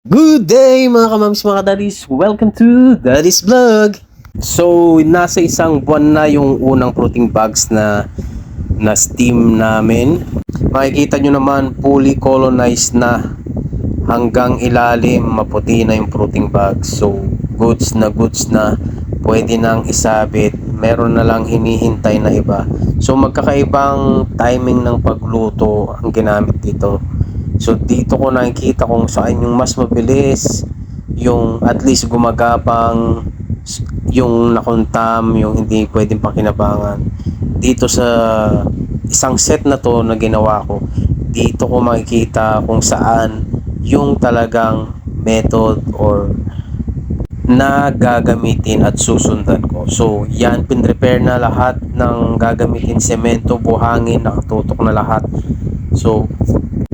Good day mga kamams, mga daddies! Welcome to Daddy's Vlog! So, nasa isang buwan na yung unang protein bags na steam namin. Makikita nyo naman, fully colonized na. Hanggang ilalim, maputi na yung protein bags. So, goods na. Pwede nang isabit. Meron na lang hinihintay na iba. So, magkakaibang timing ng pagluto ang ginamit dito. So dito ko nakikita kung saan yung mas mabilis, yung at least gumagapang, yung nakuntam, yung hindi pwedeng pakinabangan. Dito sa isang set na to na ginawa ko, dito ko makikita kung saan yung talagang method or na gagamitin at susundan ko. So yan, pinrepair na lahat ng gagamitin, semento, buhangin, nakatutok na lahat. So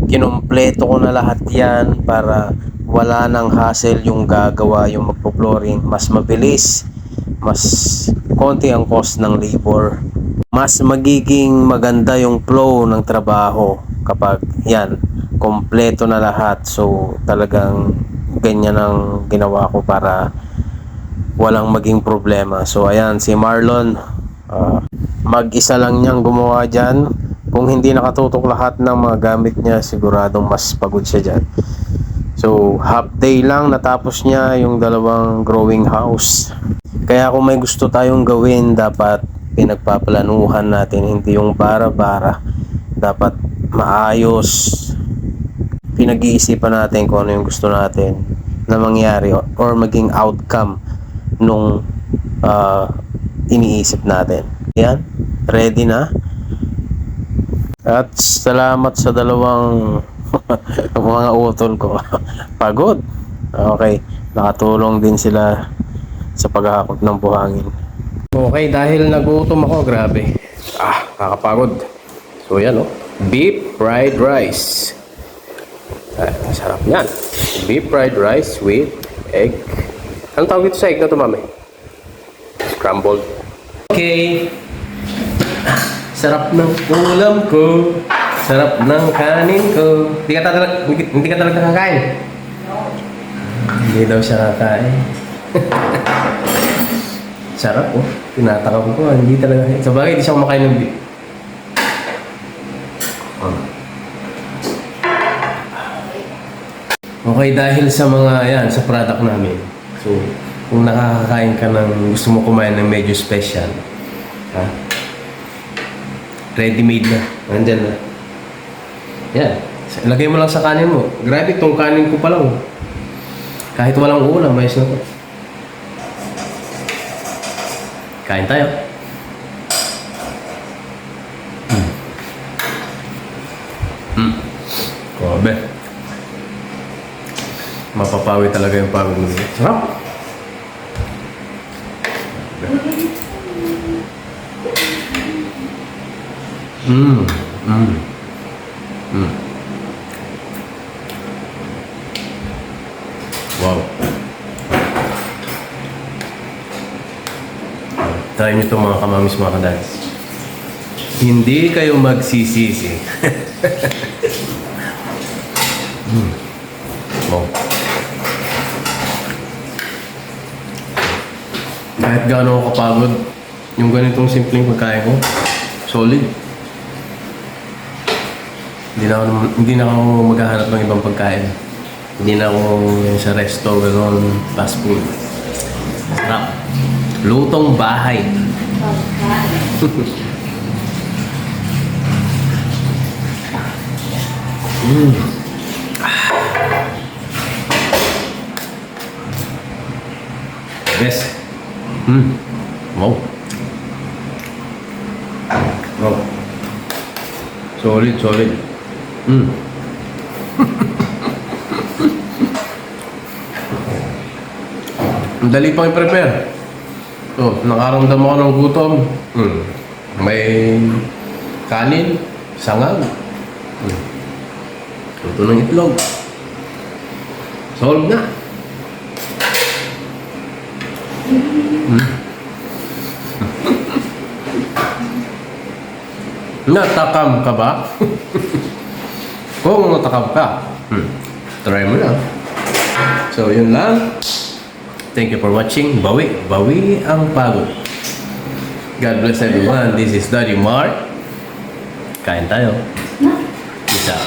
kinumpleto ko na lahat yan para wala nang hassle yung gagawa, yung magpo-flooring. Mas mabilis, mas konti ang cost ng labor, mas magiging maganda yung flow ng trabaho kapag yan, kompleto na lahat. So talagang ganyan ang ginawa ko para walang maging problema. So ayan, si Marlon, mag-isa lang niyang gumawa dyan. Kung hindi nakatutok lahat ng mga gamit niya, siguradong mas pagod siya dyan. So half day lang natapos niya yung dalawang growing house. Kaya kung may gusto tayong gawin, dapat pinagpaplanuhan natin, hindi yung bara-bara. Dapat maayos, pinag-iisipan natin kung ano yung gusto natin na mangyari or maging outcome nung iniisip natin. Yan, ready na. At salamat sa dalawang mga utol ko. Pagod. Okay, nakatulong din sila sa paghahakot ng buhangin. Okay, dahil nagutom ako, grabe. Kakapagod. So yan beef fried rice. Sarap yan. Beef fried rice with egg. Anong tawag ito sa egg na ito, mami? Scrambled. Okay. Sarap ng ulam ko. Sarap ng kanin ko. Hindi ka talaga kakain? Hindi daw siya kakain. Sarap Tinatakam ko. Hindi talaga. Sa bagay, hindi siya kumakain ng beef. Okay, dahil sa mga yan, sa product namin. So, kung nakakakain ka ng gusto mo kumain ng medyo special, ready-made na. Nandyan na. Yan. Lagay mo lang sa kanin mo. Grabe, itong kanin ko pa lang. Kahit walang ulam, mayos na to. Kain tayo. Grabe. Mapapawi talaga yung pagod mo. Sarap. Wow. Try nyo ito mga kamamis, mga kadads. Hindi kayo magsisisi. Wow. Kahit gaano ako kapagod, yung ganitong simpleng pagkain ko, solid. Hindi na ako maghahanap ng ibang pagkain. Hindi na ako sa resto, gano'n, fast food. Sarap. Lutong bahay. Best. Wow. Wow. Solid. Ang dali pang i-prepare. So, nakaramdam ako ng gutom. May kanin, sangag. Ito ng itlog. Solve na. Natakam ka ba? Kung natakam ka, try mo na. So, yun lang. Thank you for watching. Bawi ang pagod. God bless everyone. This is Daddy Mark. Kain tayo. Peace out.